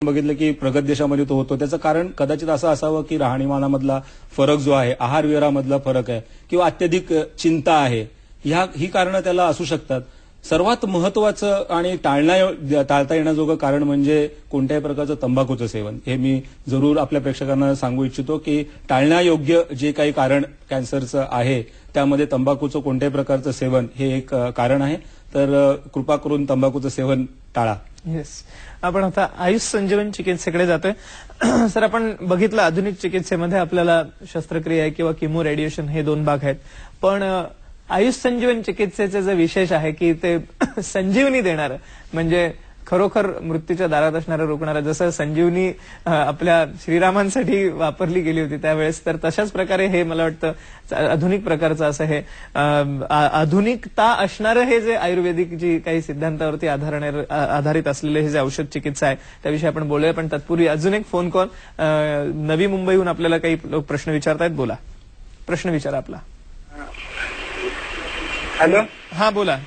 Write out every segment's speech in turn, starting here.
बघितलं की प्रगत देशामध्ये तो होतो. त्याचं कारण कदाचित असं असावं की राहणीमानामधला फरक जो आहे, आहार विहारामधला फरक आहे किंवा अत्यधिक चिंता आहे, ही कारणं त्याला असू शकतात. सर्वात महत्वाचं आणि टाळता येण्याजोगं कारण म्हणजे कोणत्याही प्रकारचं तंबाखूचं सेवन. हे मी जरूर आपल्या प्रेक्षकांना सांगू इच्छितो की टाळण्यायोग्य जे काही कारण कॅन्सरचं आहे त्यामध्ये तंबाखूचं कोणत्याही प्रकारचं सेवन हे एक कारण आहे. तर कृपा करून तंबाखूचं सेवन टाळा. येस, आपण आता आयुष संजीवन चिकित्सेकडे जातोय. सर, आपण बघितलं आधुनिक चिकित्सेमध्ये आपल्याला शस्त्रक्रिया किंवा किमो रेडिएशन हे दोन भाग आहेत, पण आयुष संजीवन चिकित्सेचे जे विशेष आहे की ते संजीवनी देणारं, म्हणजे खरोखर मृत्यूच्या दारात असणारं रोखणारं, जसं संजीवनी आपल्या श्रीरामांसाठी वापरली गेली होती त्यावेळेस, तर तशाच प्रकारे हे मला वाटतं आधुनिक प्रकारचं असं हे आधुनिकता असणारं हे जे आयुर्वेदिक जी काही सिद्धांतावरती आधारित असलेले हे जे औषध चिकित्सा आहे त्याविषयी आपण बोलूया. पण तत्पूर्वी अजून एक फोन कॉल. नवी मुंबईहून आपल्याला काही लोक प्रश्न विचारतायत. बोला, प्रश्न विचारा आपला. हॅलो. हा, बोला.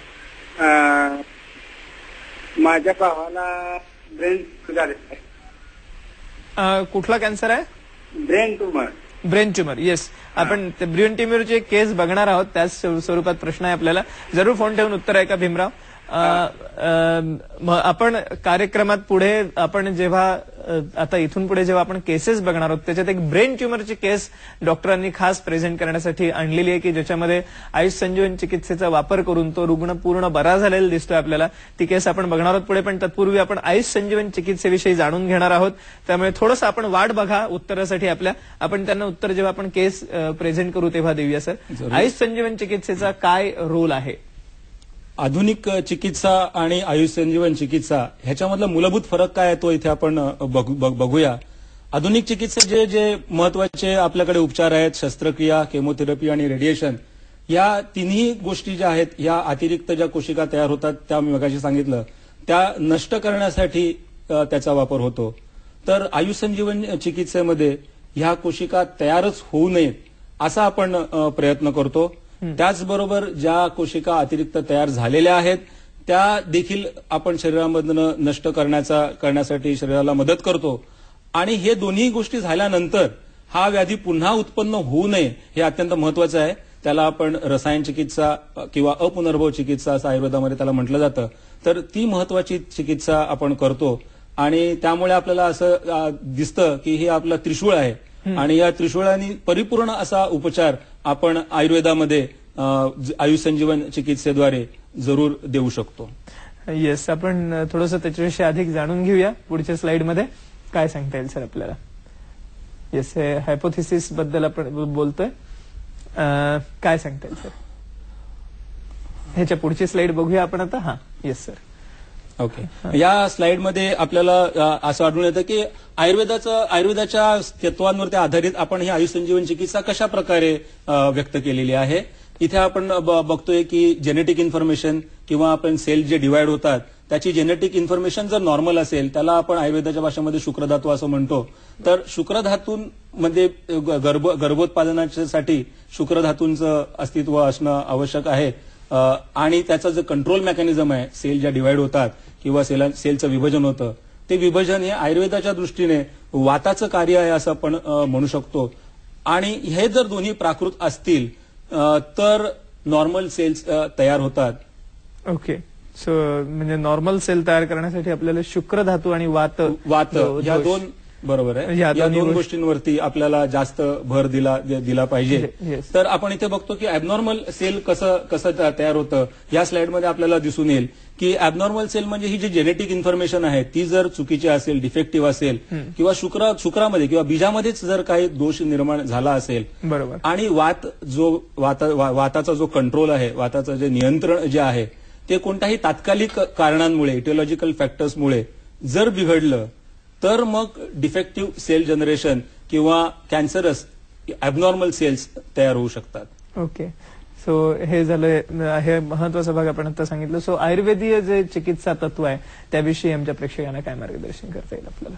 माझ्या भावाला ब्रेन झाले. कुठला कॅन्सर आहे? Brain tumour. Brain tumour. Yes, आपण ब्रेन ट्यूमरचे केस बघणार आहोत. त्याच स्वरूपात प्रश्न आहे आपल्याला. जरूर फोन ठेवून उत्तर आहे का भीमराव? आपण कार्यक्रमात पुढे आपण जेव्हा आता इथून पुढे जेव्हा आपण केसेस बघणार आहोत त्याच्यात एक ब्रेन ट्यूमरची केस डॉक्टरांनी खास प्रेझेंट करण्यासाठी आणलेली आहे की ज्याच्यामध्ये आयुष संजीवन चिकित्सेचा वापर करून तो रुग्ण पूर्ण बरा झालेला दिसतोय आपल्याला. ती केस आपण बघणार आहोत पुढे, पण तत्पूर्वी आपण आयुष संजीवन चिकित्सेविषयी जाणून घेणार आहोत. त्यामुळे थोडंसं आपण वाट बघा उत्तरासाठी आपल्या. आपण त्यांना उत्तर जेव्हा आपण केस प्रेझेंट करू तेव्हा देऊया. सर, आयुष संजीवन चिकित्सेचा काय रोल आहे? आधुनिक चिकित्सा आणि आयुष संजीवन चिकित्सा ह्याच्यामधला मूलभूत फरक काय आहे तो इथे आपण बघूया. आधुनिक चिकित्सेचे जे महत्वाचे आपल्याकडे उपचार आहेत, शस्त्रक्रिया, केमोथेरपी आणि रेडिएशन, या तिन्ही गोष्टी ज्या आहेत, या अतिरिक्त ज्या कोशिका तयार होतात त्या मी मगाशी सांगितलं, त्या नष्ट करण्यासाठी त्याचा वापर होतो. तर आयुष संजीवन चिकित्सेमध्ये ह्या कोशिका तयारच होऊ नयेत असा आपण प्रयत्न करतो. त्याचबरोबर ज्या कोशिका अतिरिक्त तयार झालेल्या आहेत त्या देखील आपण शरीरामधनं नष्ट करण्यासाठी शरीराला मदत करतो. आणि हे दोन्ही गोष्टी झाल्यानंतर हा व्याधी पुन्हा उत्पन्न होऊ नये हे अत्यंत महत्वाचं आहे. त्याला आपण रसायन चिकित्सा किंवा अपुनर्भव चिकित्सा असं आयुर्वेदामध्ये त्याला म्हटलं जातं. तर ती महत्वाची चिकित्सा आपण करतो आणि त्यामुळे आपल्याला असं दिसतं की हे आपलं त्रिशूळ आहे आणि या त्रिशूळाने परिपूर्ण असा उपचार आपण आयुर्वेदामध्ये आयुष संजीवन चिकित्सेद्वारे जरूर देऊ शकतो. येस, आपण थोडंसं त्याच्याविषयी अधिक जाणून घेऊया पुढच्या स्लाइडमध्ये. काय सांगता येईल सर आपल्याला? येस, हे हायपोथेसिस बद्दल आपण बोलतोय. काय सांगता येईल सर? ह्याच्या पुढची स्लाइड बघूया आपण आता. हा, येस सर. ओके. या स्लाइडमध्ये आपल्याला असं आढळून येतं की आयुर्वेदाच्या तत्वांवरती आधारित आपण ही आयुष संजीवन चिकित्सा कशा प्रकारे व्यक्त केलेली आहे. इथे आपण बघतोय की जेनेटिक इन्फॉर्मेशन किंवा आपण सेल जे डिवाइड होतात त्याची जेनेटिक इन्फॉर्मेशन जर नॉर्मल असेल त्याला आपण आयुर्वेदाच्या भाषेमध्ये शुक्रधातू असं म्हणतो. तर शुक्रधातूंमध्ये गर्भोत्पादनासाठी शुक्रधातूंचं अस्तित्व असणं आवश्यक आहे. आणि त्याचा जो कंट्रोल मेकॅनिझम आहे, सेल ज्या डिवाइड होतात किंवा सेलचं विभाजन होतं, ते विभाजन हे आयुर्वेदाच्या दृष्टीने वाताचं कार्य आहे असं आपण म्हणू शकतो. आणि हे जर दोन्ही प्राकृत असतील तर नॉर्मल सेल्स तयार होतात. ओके. सो म्हणजे नॉर्मल सेल तयार करण्यासाठी आपल्याला शुक्र धातू आणि वात या दोन, बरोबर आहे, या दोन गोष्टींवरती आपल्याला जास्त भर दिला पाहिजे. तर आपण इथे बघतो की ऍबनॉर्मल सेल कसं तयार होतं. या स्लाइडमध्ये आपल्याला दिसून येईल की ऍबनॉर्मल सेल म्हणजे ही जी जेनेटिक इन्फॉर्मेशन आहे ती जर चुकीची असेल, डिफेक्टिव्ह असेल किंवा शुक्रामध्ये किंवा बीजामध्येच जर काही दोष निर्माण झाला असेल, बरोबर, आणि वाताचा जो कंट्रोल आहे, वाताचं जे नियंत्रण जे आहे ते कोणत्याही तात्कालिक कारणांमुळे, इटिओलॉजिकल फॅक्टर्समुळे जर बिघडलं तर मग डिफेक्टिव्ह सेल जनरेशन किंवा कॅन्सरस ऍबनॉर्मल सेल्स तयार होऊ शकतात. ओके. सो हे झालं, हे महत्वाचा भाग आपण आता सांगितलं. सो आयुर्वेदीय जे चिकित्सा तत्व आहे त्याविषयी आमच्या प्रेक्षकांना काय मार्गदर्शन करता येईल आपल्याला?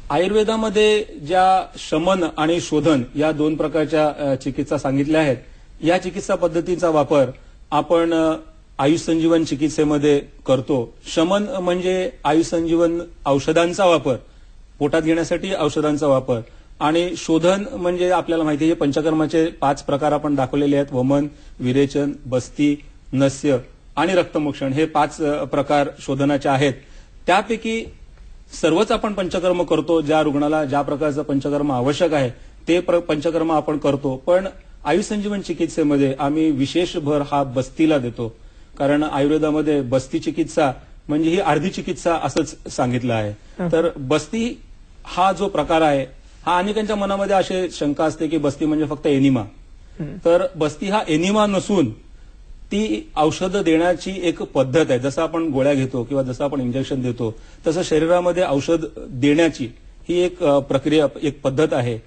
आयुर्वेदामध्ये ज्या शमन आणि शोधन या दोन प्रकारच्या चिकित्सा सांगितल्या आहेत, या चिकित्सा पद्धतीचा वापर आपण आयुष संजीवन चिकित्सेमध्ये करतो. शमन म्हणजे आयुष संजीवन औषधांचा वापर, पोटात घेण्यासाठी औषधांचा वापर, आणि शोधन म्हणजे आपल्याला माहिती आहे पंचकर्माचे 5 प्रकार आपण दाखवलेले आहेत. वमन, विरेचन, बस्ती, नस्य आणि रक्तमोक्षण हे 5 प्रकार शोधनाचे आहेत. त्यापैकी सर्वच आपण पंचकर्म करतो. ज्या रुग्णाला ज्या प्रकारचं पंचकर्म आवश्यक आहे ते पंचकर्म आपण करतो. पण आयुष संजीवन चिकित्सेमध्ये आम्ही विशेष भर हा बस्तीला देतो. कारण आयुर्वेदामध्ये बस्ती चिकित्सा म्हणजे ही अर्धी चिकित्सा असंच सांगितलं आहे. तर बस्ती हा जो प्रकार आहे हा अनेकांच्या मनामध्ये अशी शंका असते की बस्ती म्हणजे फक्त एनिमा. तर बस्ती हा एनिमा नसून ती औषधं देण्याची एक पद्धत आहे. जसं आपण गोळ्या घेतो किंवा जसं आपण इंजेक्शन देतो तसं शरीरामध्ये औषध देण्याची ही एक प्रक्रिया, एक पद्धत आहे.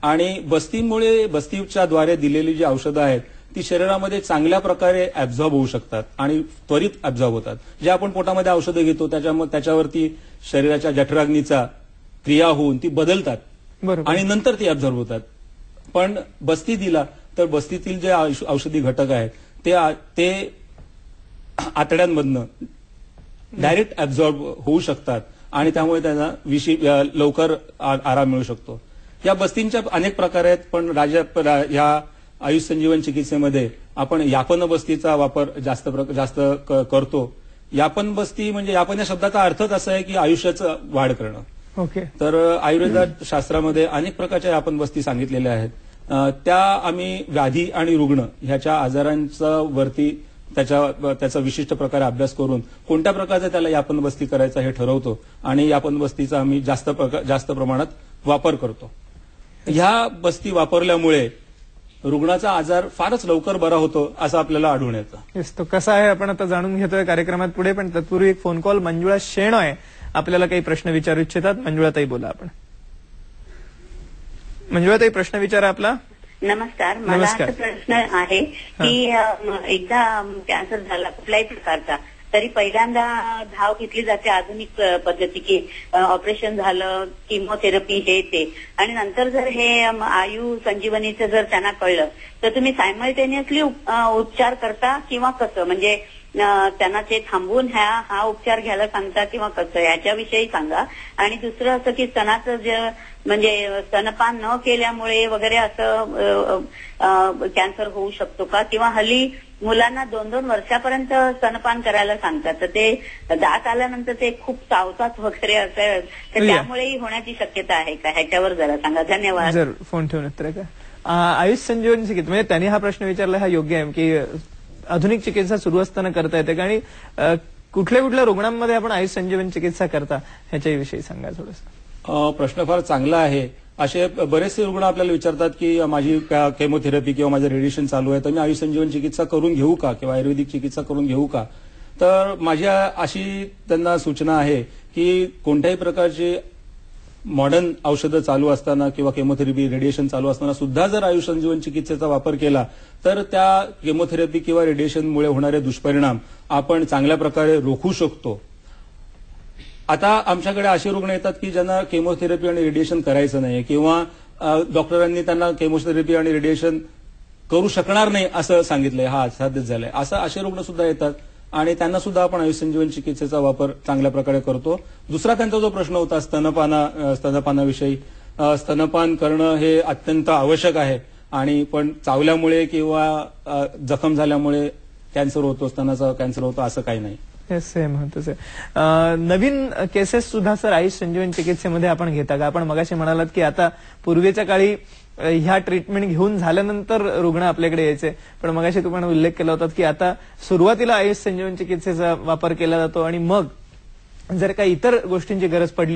आणि बस्तीमुळे बस्तीच्या द्वारे दिलेली जी औषधं आहेत ती शरीरामध्ये चांगल्या प्रकारे ऍब्झॉर्ब होऊ शकतात आणि त्वरित ऍब्झॉर्ब होतात. जे आपण पोटामध्ये औषधं घेतो त्याच्यावरती शरीराच्या जठराग्नीचा क्रिया होऊन ती बदलतात आणि नंतर ती ऍब्झॉर्ब होतात. पण बस्ती दिला तर बस्तीतील जे औषधी घटक आहेत ते आतड्यांमधनं डायरेक्ट ऍब्झॉर्ब होऊ शकतात आणि त्यामुळे त्यांना लवकर आराम मिळू शकतो. या बस्तींच्या अनेक प्रकार आहेत, पण या आयुष संजीवन चिकित्सेमध्ये आपण यापन बस्तीचा वापर जास्त करतो. यापन बस्ती म्हणजे यापन या शब्दाचा अर्थच असा आहे की आयुष्याचं वाढ करणं. ओके. तर आयुर्वेदात शास्त्रामध्ये अनेक प्रकारच्या यापन बस्ती सांगितलेल्या आहेत. त्या आम्ही व्याधी आणि रुग्ण ह्याच्या आजारांचा वरती त्याचा विशिष्ट प्रकारे अभ्यास करून कोणत्या प्रकारचा त्याला यापन बस्ती करायचा हे ठरवतो आणि यापन बस्तीचा आम्ही जास्त प्रमाणात वापर करतो. ह्या बस्ती वापरल्यामुळे रुग्णाचा आजार फारच लवकर बरा होतो असं आपल्याला आढळून येतं. तो कसा आहे आपण आता जाणून घेतोय कार्यक्रमात पुढे, पण तत्पूर्वी एक फोन कॉल. मंजुळा शेणॉय आपल्याला काही प्रश्न विचारू इच्छितात. मंजुळाताई बोला. आपण मंजुळाताई प्रश्न विचारा आपला. नमस्कार. मला असा प्रश्न आहे की एकदा कॅन्सर झाला कुठल्याही प्रकारचा तरी पहिल्यांदा धाव घेतली जाते आधुनिक पद्धती की ऑपरेशन झालं, किमोथेरपी हे ते, आणि नंतर जर हे आयु संजीवनीचं जर त्यांना कळलं तर तुम्ही सायमल्टेनियसली उपचार करता किंवा कसं, म्हणजे त्यांना ते थांबवून हा उपचार घ्यायला सांगता किंवा कसं, याच्याविषयी सांगा. आणि दुसरं असं की स्तनाचं जे म्हणजे स्तनपान न केल्यामुळे वगैरे असं कॅन्सर होऊ शकतो का, किंवा हल्ली मुलांना 2-2 वर्षापर्यंत स्तनपान करायला सांगतात तर ते दात आल्यानंतर ते खूप चावतात वगैरे असं, तर त्यामुळेही होण्याची शक्यता आहे का, ह्याच्यावर जरा सांगा. धन्यवाद. जर फोन ठेवून उत्तर का. आयुष संजीवन चिकित्सा म्हणजे त्यांनी हा प्रश्न विचारला हा योग्य आहे की आधुनिक चिकित्सा सुरू असताना करता येते का, आणि कुठल्या रुग्णांमध्ये आपण आयुष संजीवन चिकित्सा करता ह्याच्याविषयी सांगा थोडंसं. प्रश्न फार चांगला आहे. असे बरेचसे रुग्ण आपल्याला विचारतात की माझी केमोथेरपी किंवा माझं रेडिएशन चालू आहे तर मी आयुष संजीवन चिकित्सा करून घेऊ का किंवा आयुर्वेदिक चिकित्सा करून घेऊ का. तर माझी अशी त्यांना सूचना आहे की कोणत्याही प्रकारची मॉडर्न औषधं चालू असताना किंवा केमोथेरपी रेडिएशन चालू असताना सुद्धा जर आयुष संजीवन चिकित्सेचा वापर केला तर त्या केमोथेरपी किंवा रेडिएशनमुळे होणारे दुष्परिणाम आपण चांगल्या प्रकारे रोखू शकतो. आता आमच्याकडे असे रुग्ण येतात की ज्यांना केमोथेरपी आणि रेडिएशन करायचं नाही किंवा डॉक्टरांनी त्यांना केमोथेरपी आणि रेडिएशन करू शकणार नाही असं सांगितलंय, हा साध्यच झालंय, असे रुग्ण सुद्धा येतात आणि त्यांना सुद्धा आपण आयुष संजीवन चिकित्सेचा वापर चांगल्या प्रकारे करतो. दुसरा त्यांचा जो प्रश्न होता स्तनपानाविषयी, स्तनपान करणं हे अत्यंत आवश्यक आहे आणि पण चावल्यामुळे किंवा जखम झाल्यामुळे कॅन्सर होतो, स्तनाचा कॅन्सर होतो असं काही नाही. महत्वाचं आहे. नवीन केसेस सुद्धा सर आयुष संजीवन चिकित्सेमध्ये आपण घेता का. आपण मगाशी म्हणालात की आता पूर्वीच्या काळी ह्या ट्रीटमेंट घेऊन झाल्यानंतर रुग्ण आपल्याकडे यायचे, पण मगाशी तुम्हाला उल्लेख केला होता की आता सुरुवातीला आयुष संजीवन चिकित्सेचा वापर केला जातो आणि मग जर काही इतर गोष्टींची गरज पडली